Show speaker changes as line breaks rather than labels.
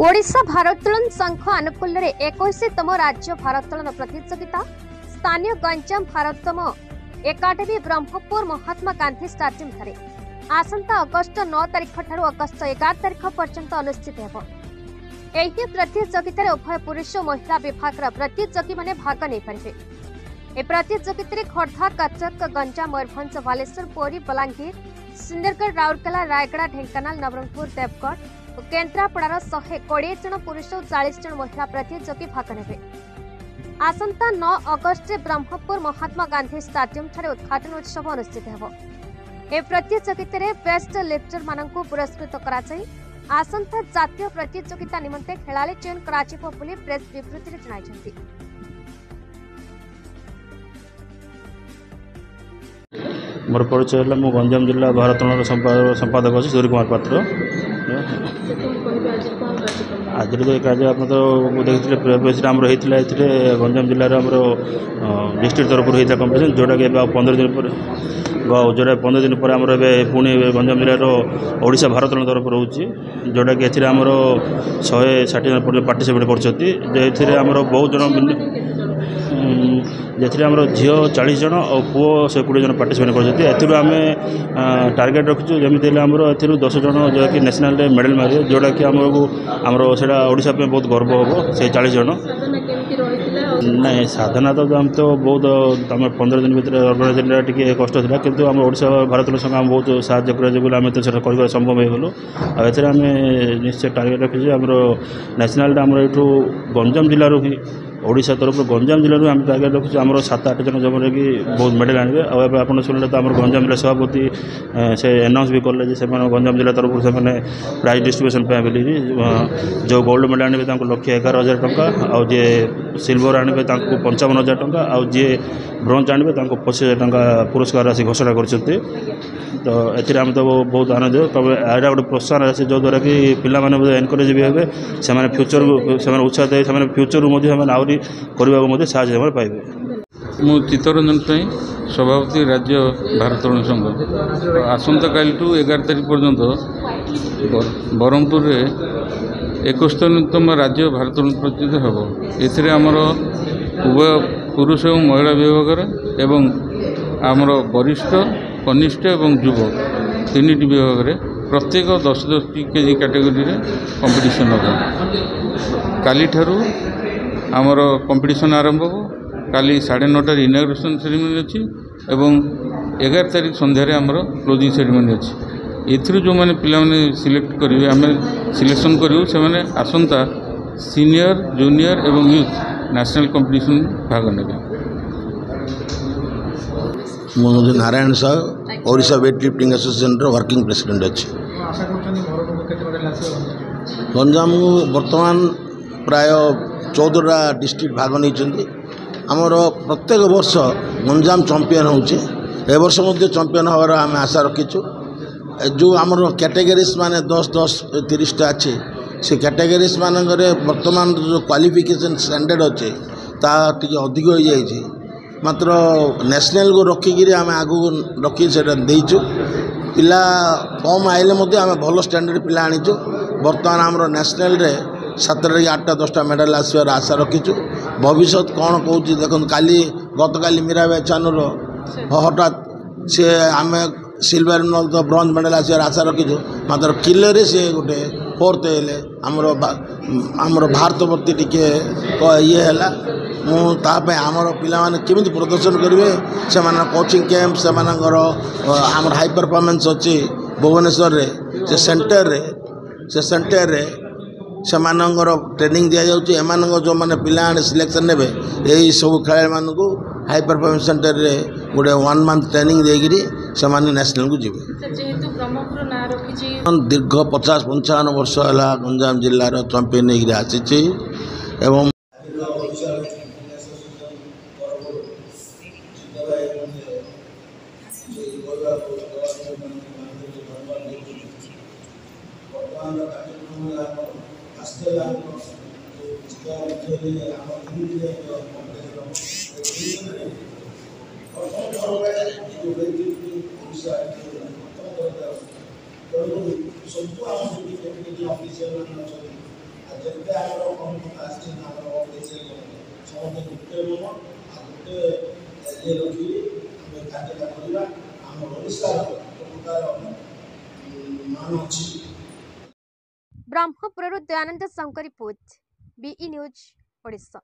ओडिशा भारोत्तोलन संघ आनुकूल्य 21तम राज्य भारोत्तोलन प्रतियोगिता स्थानीय गंजाम भारोत्तम एकाडेमी ब्रह्मपुर महात्मा गांधी स्टाडियम ठारे आसंता अगस्ट 9 तारिख ठारू अगस्ट 11 तारिख पर्यंत अनुष्ठित हेबो। एही प्रतियोगिता उभय पुरुष और महिला विभाग प्रतियोगी माने भाग नहीं पारे। ए प्रतियोगिता खोर्धा, कटक, गंजाम, मयूरभंज, बालेश्वर, पुरी, बलांगीर, सुंदरगढ़, राउरकेला, रायगड़ा, ढेंकानाल, नवरंगपुर, देवगढ़ और केन्द्रापड़ार 120 जन पुरुष और 40 जन महिला प्रतियोगी भाग नेबे। आसंता 9 अगस्ट ब्रह्मपुर महात्मा गांधी स्टाडियम ठारे उद्घाटन उत्सव अनुष्ठित हेबो। ए प्रतियोगिता बेस्ट लिफ्टर मानकु पुरस्कृत कराई आसंता जातीय प्रतियोगिता निमंते खेलाड़ी चयन कराजिबो बोली प्रेस विबृत्ति जणाइछन्ति।
मोर परिचय है मु गंजाम जिला भारोत्तोलन संपादक अच्छी सूर्य कुमार पात्र। आज कार्य आप देखते प्रेस आम होता है गंजाम जिलार आम डिस्ट्रिक्ट तरफ होता कंपिटिशन जोटा कि 15 दिन पर जोटा 15 दिन पर आम पुणी गंजाम जिलार ओडिशा भारोत्तोलन तरफ रोचे जोटा कि एम 160 जन पार्टिसिपेट कर बहुत जन जैसे आम झील 40 जन और पुओ 120 जन पार्टिसिपेट कर आम टार्गेट रखीचु जमी आम 10 जन जो कि नेशनल मेडल मारे जोटा कि आमको ओडिशा पे बहुत गर्व हम से 40 जन नहीं साधना तो आम तो बहुत आम 15 दिन भर अर्गानाइजेशन टी कष्ट था किंतु आम ओडिशा भारोत्तोलन संघ आम बहुत साहय कर आम तो कर संभव हो आम निश्चय टार्गेट रखीचु आम नेशनल आम यू गंजाम जिलूर ही ओडिशा तरफ गंजाम जिलूर आम टार्गेट रखीचु आम 7-8 जन जब कि बहुत मेडल आने और आप शुणिले तो आम गंजाम जिला सभापति से अनाउंस भी कले गंजाम जिला तरफ से प्राइज डिस्ट्रीब्यूशन बोली जो गोल्ड मेडल आने 1,11,000 टंका और जे सिल्वर आने 55,000 टंका और जी ब्रोंज आने 25,000 टंका पुरस्कार राशि घोषणा कर तो ये आम तो बहुत आनंद यहाँ गोटे प्रोत्साहन राशि जो द्वारा कि पाने एनकरेज भी हे से फ्यूचर से उत्साह से फ्यूचर आहरी करने साहय पाइबे।
मु चित्तरंजन साई सभापति राज्य भारोत्तोलन संघ आसंता काली 11 तारिख पर्यंत ब्रह्मपुर 21तम राज्य भारोत्तोलन प्रतियोगिता हम एथिरे आमर उभय पुरुष और महिला विभाग एवं आमर वरिष्ठ कनिष्ठ एवं युवक 3टी विभाग में प्रत्येक 10-10 केजी कैटेगरी कंपटीशन हम काली ठारू आमर कंपटीशन आरंभ हो काली 9:30 इनाग्रेशन सेरेमनी अच्छी एवं 11 तारिख संध्यारे आमर क्लोजिंग सेरेमनी अच्छी एथि जो मैंने पिलाने सिलेक्ट करेंगे आम सिलेक्शन करूँ से आसंता सीनियर जूनियर एवं यूथ नेशनल कंपटीशन भाग ने।
मुझे Narayan Sahu Odisha weight lifting association working president अच्छे गंजाम बर्तमान प्राय 14टा डिस्ट्रिक्ट भाग नहीं आमर प्रत्येक वर्ष गंजाम चंपियन होचे वर्ष चंपियन हमार आम आशा रखीचु जो आमर कैटेगरीज माने 10-10-30टा अच्छे से कैटेगरीज मानक बर्तमान जो क्वालिफिकेशन स्टैंडर्ड अच्छे ता टी अधिक हो जाए मात्र नेशनल को रखिकी आम आगू रखी देचु पिला कम आइले आम भल स्टैंडर्ड पिला आनीचु बर्तमान आमर नेशनल रे 7-8-10टा मेडल आसबार आशा रखीचु भविष्य कौन कौच देखो काली गत काली मीराबाई चानूर हठात सी आम सिल्वर न तो ब्रोंज मेडल आसबार आशा रखीचु मात्र किले सी गोटे 4th हेले आमर भारत प्रति टिके ये है मुझे आमर पाने केमी प्रदर्शन करेंगे से कोचिंग कैंप से आमर हाई परफॉर्मेंस अच्छी भुवनेश्वर से सेंटर रे से ट्रेनिंग दि जाऊँगी एम जो मैंने पिला सिलेक्शन ने यही सब खेला मानू हाई परफॉर्मेंस सेंटर रे गोटे 1 मंथ ट्रेनिंग देकरी से नेशनल को जी दीर्घ 50-55 वर्ष है गंजाम जिलार चंपियन होकर आसी एवं ଯେତେ ଆମର କର୍ମକର୍ତ୍ତା ଆସିଛନ୍ତି ଆମର ସମସ୍ତେ ଗୋଟେ ମନ ଆଉ ଗୋଟେ ଇଏ ରଖିକି ଆମେ କାର୍ଯ୍ୟଟା କରିବା। ଆମ ଓଡ଼ିଶାର ପ୍ରକାର ମାନ ଅଛି।
ବ୍ରହ୍ମପୁରରୁ Dayananda Shankar report, BE news Odisha.